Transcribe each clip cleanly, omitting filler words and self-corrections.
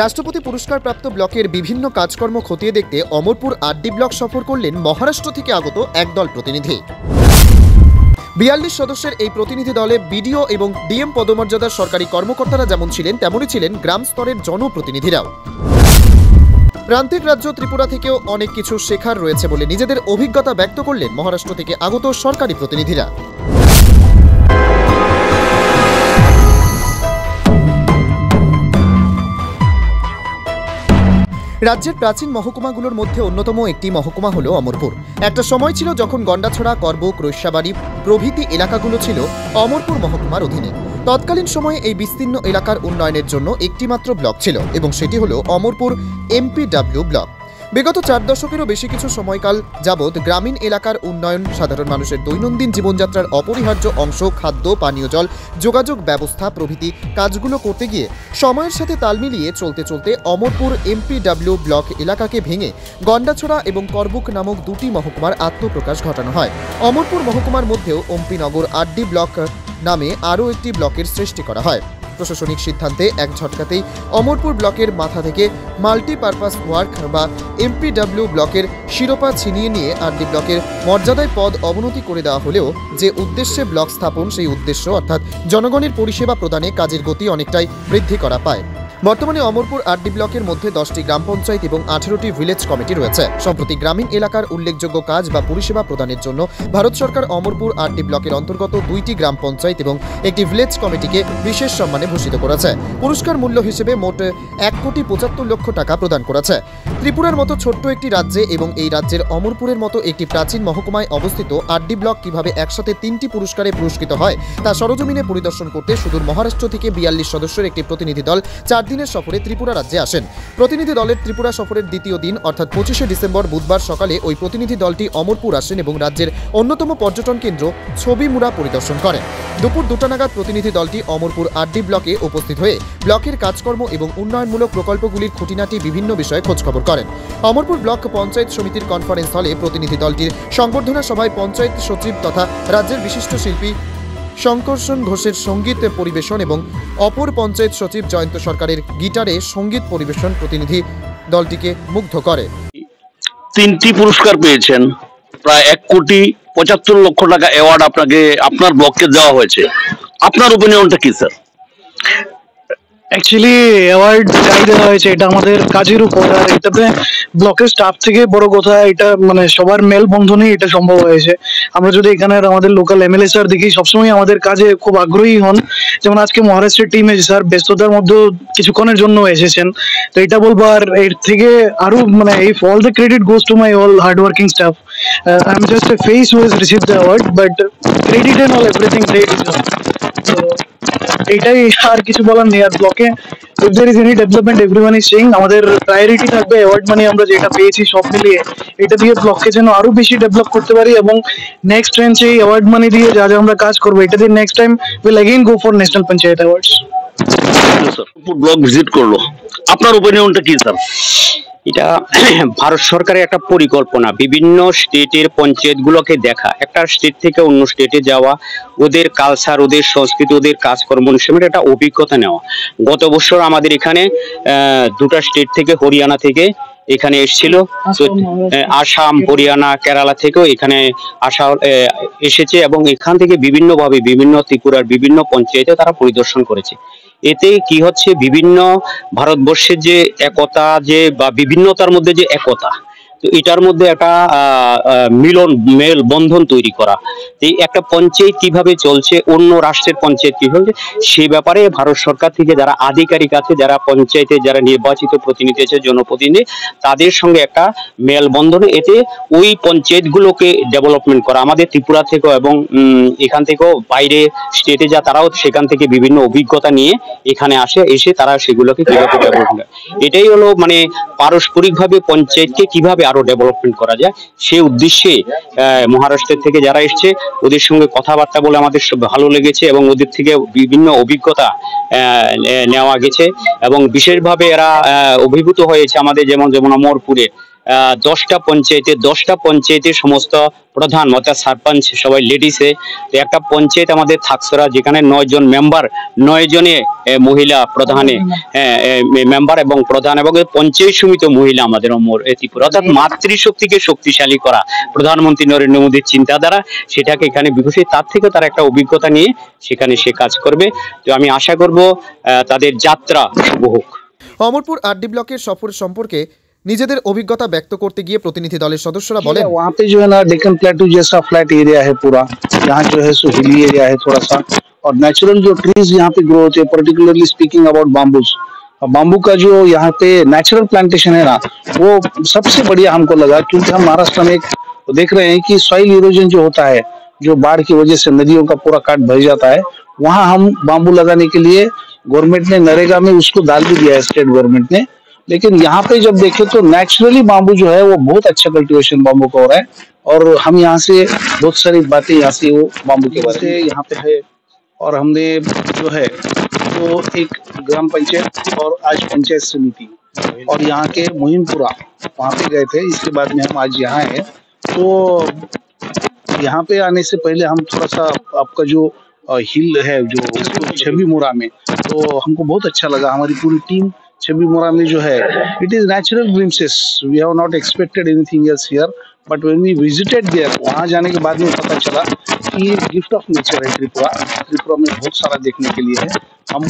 রাষ্ট্রপতি পুরস্কারপ্রাপ্ত ব্লকের বিভিন্ন কাজকর্ম খতিয়ে দেখতে অমরপুর আরডি ব্লক সফর করলেন মহারাষ্ট্র থেকে আগত একদল প্রতিনিধি। 42 সদস্যের এই প্রতিনিধি দলে বিডিও এবং ডিএম পদমর্যাদার সরকারি কর্মকর্তারা যেমন ছিলেন, তেমনই ছিলেন গ্রাম স্তরের জনপ্রতিনিধিরাও। প্রান্তিক রাজ্য ত্রিপুরা থেকেও অনেক কিছু শেখার রয়েছে বলে নিজেদের অভিজ্ঞতা ব্যক্ত করলেন মহারাষ্ট্র থেকে আগত সরকারি প্রতিনিধিরা। রাজ্যের প্রাচীন মহকুমাগুলোর মধ্যে অন্যতম একটি মহকুমা হল অমরপুর। একটা সময় ছিল যখন গন্ডাছড়া, করবুক, রৈস্যাবাড়ি প্রভৃতি এলাকাগুলো ছিল অমরপুর মহকুমার অধীনে। তৎকালীন সময়ে এই বিস্তীর্ণ এলাকার উন্নয়নের জন্য একটিমাত্র ব্লক ছিল এবং সেটি হল অমরপুর এমপিডব্লিউ ব্লক। বিগত 4 দশকেরও বেশি কিছু সময়কাল যাবৎ গ্রামীণ এলাকার উন্নয়ন, সাধারণ মানুষের দৈনন্দিন জীবনযাত্রার অপরিহার্য অংশ খাদ্য, পানীয় জল, যোগাযোগ ব্যবস্থা প্রভৃতি কাজগুলো করতে গিয়ে সময়ের সাথে তাল মিলিয়ে চলতে অমরপুর এমপিডব্লিউ ব্লক এলাকাকে ভেঙে গন্ডাছড়া এবং করবুক নামক দুটি মহকুমার আত্মপ্রকাশ ঘটানো হয়। অমরপুর মহকুমার মধ্যেও অম্পিনগর আরডি ব্লক নামে আরও একটি ব্লকের সৃষ্টি করা হয়। প্রশাসনিক সিদ্ধান্তে এক ঝটকাতেই অমরপুর ব্লকের মাথা থেকে মাল্টিপারপাস ওয়ার্ক বা এমপিডব্লিউ ব্লকের শিরোপা ছিনিয়ে নিয়ে আরডি ব্লকের মর্যাদায় পদ অবনতি করে দেওয়া হলেও যে উদ্দেশ্যে ব্লক স্থাপন, সেই উদ্দেশ্য অর্থাৎ জনগণের পরিষেবা প্রদানে কাজের গতি অনেকটাই বৃদ্ধি করা পায়। বর্তমানে অমরপুর আরডি ব্লকের মধ্যে 10টি গ্রাম পঞ্চায়েত এবং 18টি ভিলেজ কমিটি রয়েছে। সম্প্রতি গ্রামীণ এলাকার উল্লেখযোগ্য কাজ বা পরিষেবা প্রদানের জন্য ভারত সরকার অমরপুর আরডি ব্লকের অন্তর্গত 2টি গ্রাম পঞ্চায়েত এবং একটি ভিলেজ কমিটিকে বিশেষ সম্মানে ভূষিত করেছে। পুরস্কার মূল্য হিসেবে মোট 1,75,00,000 টাকা প্রদান করেছে। ত্রিপুরার মতো ছোট্ট একটি রাজ্যে এবং এই রাজ্যের অমরপুরের মতো একটি প্রাচীন মহকুমায় অবস্থিত আরডি ব্লক কিভাবে একসাথে 3টি পুরস্কারে পুরস্কৃত হয় তা সরজমিনে পরিদর্শন করতে সুদূর মহারাষ্ট্র থেকে 42 সদস্যের একটি প্রতিনিধি দল 4 দিনের সফরে ত্রিপুরা রাজ্যে আসেন। প্রতিনিধি দলের ত্রিপুরা সফরের দ্বিতীয় দিন অর্থাৎ 25শে ডিসেম্বর বুধবার সকালে ওই প্রতিনিধি দলটি অমরপুর আসেন এবং রাজ্যের অন্যতম পর্যটন কেন্দ্র ছবিমুড়া পরিদর্শন করেন। দুপুর 2টা নাগাদ প্রতিনিধি দলটি অমরপুর আরডি ব্লকে উপস্থিত হয়ে ব্লকের কাজকর্ম এবং উন্নয়নমূলক প্রকল্পগুলির খুঁটিনাটি বিভিন্ন বিষয়ে খোঁজখবর করেন। অমরপুর ব্লক পঞ্চায়েত সমিতির কনফারেন্স হলে প্রতিনিধি দলটির সংবর্ধনা সভায় পঞ্চায়েত সচিব তথা রাজ্যের বিশিষ্ট শিল্পী শঙ্করসন ঘোষের সঙ্গীত পরিবেশন এবং অপর পঞ্চায়েত সচিব জয়ন্ত সরকারের গিটারে সঙ্গীত পরিবেশন প্রতিনিধি দলটিকে মুগ্ধ করে। 3টি পুরস্কার পেয়েছেন, প্রায় 1,75,00,000 টাকা অ্যাওয়ার্ড আপনাকে আপনার ব্লককে দেওয়া হয়েছে। আপনার ওপিনিয়নটা কি স্যার? অ্যাকচুয়ালি অ্যাওয়ার্ড যাই দেওয়া হয়েছে এটা আমাদের কাজের উপর, আর এটাতে ব্লকের স্টাফ থেকে বড় কথা এটা মানে সবার মেল বন্ধনেই এটা সম্ভব হয়েছে। আমরা যদি এখানের আমাদের লোকাল এমএলএ স্যার দেখি সবসময় আমাদের কাজে খুব আগ্রহী হন। যেমন আজকে মহারাষ্ট্রের টিম এসে স্যার ব্যস্ততার মধ্যে কিছুক্ষণের জন্য এসেছেন, তো এটা বলবো। আর এর থেকে আরো মানে if all the credit goes to my all hardworking staff. I'm just a face who has received the award, but credit and all everything they deserve. So এটাই, আর কিছু বলার নেই। আর ব্লকে if there is any development everyone is saying আমাদের priority থাকবে award মানে আমরা যেটা পেয়েছি সব মিলিয়ে এটা দিয়ে ব্লককে যেন আরো বেশি ডেভেলপ করতে পারি এবং নেক্সট রেঞ্জে এই অ্যাওয়ার্ড মানি দিয়ে যা আমরা কাজ করবো এটা দিয়ে next time will again go for national panchayat awards. Block visit করলো, আপনার ওপিনিয়নটা কি স্যার? এটা ভারত সরকারের একটা পরিকল্পনা, বিভিন্ন স্টেটের পঞ্চায়েতগুলোকে দেখা, একটা স্টেট থেকে অন্য স্টেটে যাওয়া, ওদের কালচার, ওদের সংস্কৃতি, ওদের কাজকর্ম অনুসারে একটা অভিজ্ঞতা নেওয়া। গত বছর আমাদের এখানে 2টা স্টেট থেকে, হরিয়ানা থেকে এখানে এসেছিল, আসাম, হরিয়ানা, কেরালা থেকেও এখানে এসেছে এবং এখান থেকে বিভিন্নভাবে বিভিন্ন ত্রিপুরার বিভিন্ন পঞ্চায়েতে তারা পরিদর্শন করেছে। এতে কি হচ্ছে, বিভিন্ন ভারতবর্ষের যে একতা যে বা বিভিন্নতার মধ্যে যে একতা, তো এটার মধ্যে একটা মেল বন্ধন তৈরি করা। এই একটা পঞ্চায়েত কিভাবে চলছে, অন্য রাষ্ট্রের পঞ্চায়েত কিভাবে, সেই ব্যাপারে ভারত সরকার থেকে যারা আধিকারিক আছে, যারা পঞ্চায়েতে যারা নির্বাচিত প্রতিনিধি আছে, জনপ্রতিনিধি, তাদের সঙ্গে একটা মেল বন্ধন, এতে ওই পঞ্চায়েতগুলোকে ডেভেলপমেন্ট করা। আমাদের ত্রিপুরা থেকেও এবং এখান থেকেও বাইরে স্টেটে যা তারাও সেখান থেকে বিভিন্ন অভিজ্ঞতা নিয়ে এখানে এসে তারা সেগুলোকে কিভাবে ডেভেলপ করে, এটাই হলো মানে পারস্পরিকভাবে পঞ্চায়েতকে কিভাবে আরো ডেভেলপমেন্ট করা যায় সেই উদ্দেশ্যে মহারাষ্ট্রের থেকে যারা এসছে ওদের সঙ্গে কথাবার্তা বলে আমাদের ভালো লেগেছে এবং ওদের থেকে বিভিন্ন অভিজ্ঞতা নেওয়া গেছে এবং বিশেষভাবে এরা অভিভূত হয়েছে আমাদের যেমন অমরপুরে দশটা পঞ্চায়েতে সমস্ত প্রধান অর্থাৎ সারপঞ্চ সবাই লেডিসে। তো একটা পঞ্চায়েত আমাদের থাকসরা যেখানে 9 জন মেম্বার, 9 জনে মহিলা প্রধানে মেম্বার এবং প্রধান, এবং পঞ্চায়েত সমিতি মহিলা আমাদের ত্রিপুরা, অর্থাৎ মাতৃশক্তিকে শক্তিশালী করা প্রধানমন্ত্রী নরেন্দ্র মোদীর চিন্তাধারা, সেটাকে এখানে বিকশিত, তার থেকে তারা একটা অভিজ্ঞতা নিয়ে সেখানে সে কাজ করবে। তো আমি আশা করব তাদের যাত্রা শুভ হোক। অমরপুর আরডি ব্লকের সফর সম্পর্কে নিজেদের অভিজ্ঞতা ব্যক্ত করতে গিয়ে প্রতিনিধি দলের সদস্যরা বলেন, वहाँ पे जो है ना डेक्कन प्लेटू जैसा फ्लैट एरिया है पूरा, यहाँ जो है सो हिली एरिया है थोड़ा सा, और नेचुरल जो ट्रीज यहाँ पे ग्रो होते हैं, पर्टिकुलरली स्पीकिंग अबाउट बाम्बूज, बाम्बू का जो यहाँ पे नेचुरल प्लांटेशन है ना, वो सबसे बढ़िया हमको लगा, क्योंकि हम महाराष्ट्र में देख रहे हैं कि सॉइल इरोजन जो होता है, जो बाढ़ की वजह से नदियों का पूरा काट भर जाता है, वहाँ हम बाम्बू लगाने के लिए गवर्नमेंट ने नरेगा में उसको डाल भी दिया है, स्टेट गवर्नमेंट ने। लेकिन यहाँ पे जब देखे तो नेचुरली बाम्बू जो है वो बहुत अच्छा कल्टीवेशन बाम्बू का हो रहा है, और हम यहाँ से बहुत सारी बातें यहाँ से वो बाम्बू के बारे में यहाँ पे है। और हमने जो है तो एक ग्राम पंचायत और आज पंचायत समिति और यहाँ के मोहिमपुरा वहाँ पे गए थे, इसके बाद में हम आज यहाँ हैं। तो यहाँ पे आने से पहले हम थोड़ा सा आपका जो हिल है जो छबी मोरा में, तो हमको बहुत अच्छा लगा। हमारी पूरी टीम छबी मोरा में जो है, it is natural glimpses, we have not expected anything else here, but when we visited there, वहाँ जाने के बाद में पता चला कि ये गिफ्ट ऑफ नेचर है त्रिपुरा। त्रिपुरा में बहुत सारा देखने के लिए है। हम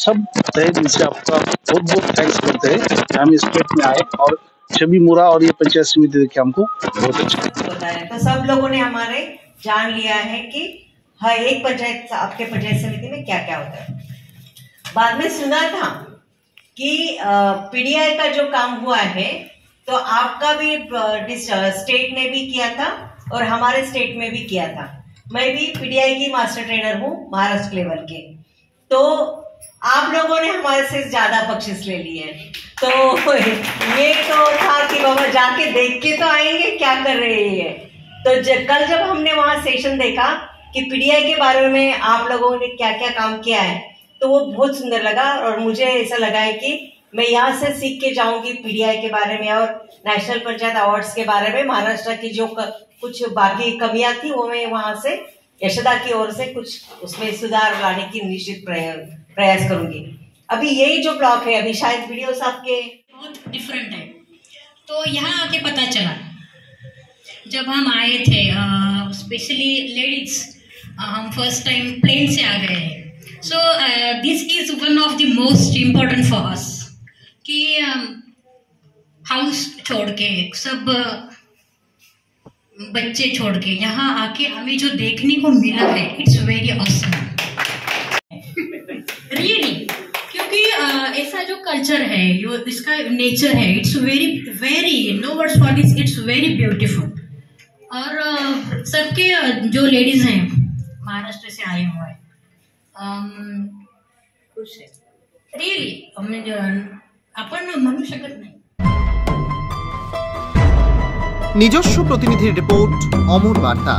सब तहे दिल से आपका बहुत बहुत थैंक्स करते हैं कि हम इस स्टेट में आए, और छबी मोरा और ये पंचायत समिति देख के हमको बहुत अच्छा होता है। तो सब लोगों ने हमारे जान लिया है कि हर एक पंचायत, आपके पंचायत समिति में क्या क्या होता है। बाद में सुना था कि पीडीआई का जो काम हुआ है, तो आपका भी स्टेट ने भी किया था और हमारे स्टेट में भी किया था। मैं भी पीडीआई की मास्टर ट्रेनर हूँ महाराष्ट्र लेवल के। तो आप लोगों ने हमारे से ज्यादा बख्शिश ले लिए, तो ये तो था कि बाबा जाके देख के तो आएंगे क्या कर रहे हैं। तो कल जब हमने वहां सेशन देखा कि पीडीआई के बारे में आप लोगों ने क्या क्या काम किया है, तो वो बहुत सुंदर लगा, और मुझे ऐसा लगा है कि मैं यहाँ से सीख के जाऊंगी पीडीआई के बारे में और नेशनल पंचायत अवार्ड्स के बारे में। महाराष्ट्र की जो कुछ बाकी कमियां थी वो मैं वहां से यशोदा की ओर से कुछ उसमें सुधार लाने की निश्चित प्रयास करूंगी। अभी यही जो ब्लॉक है, अभी शायद वीडियोस आपके बहुत डिफरेंट है। तो यहाँ आके पता चला, जब हम आए थे स्पेशली लेडीज, हम फर्स्ट टाइम प्लेन से आ गए हैं। So this is one of the most important for us कि हाउस छोड़ के, सब बच्चे छोड़ के यहाँ आके हमें जो देखने को मिला है, इट्स वेरी ऑसम रियली। क्योंकि ऐसा जो कल्चर है, जो इसका नेचर है, it's very very, no words for this, it's very beautiful. और सबके जो लेडीज हैं महाराष्ट्र से आए हुए हैं, खुश है रियली, आपण म्हणू शकत नाही। নিজস্ব প্রতিনিধির রিপোর্ট, অমর বার্তা।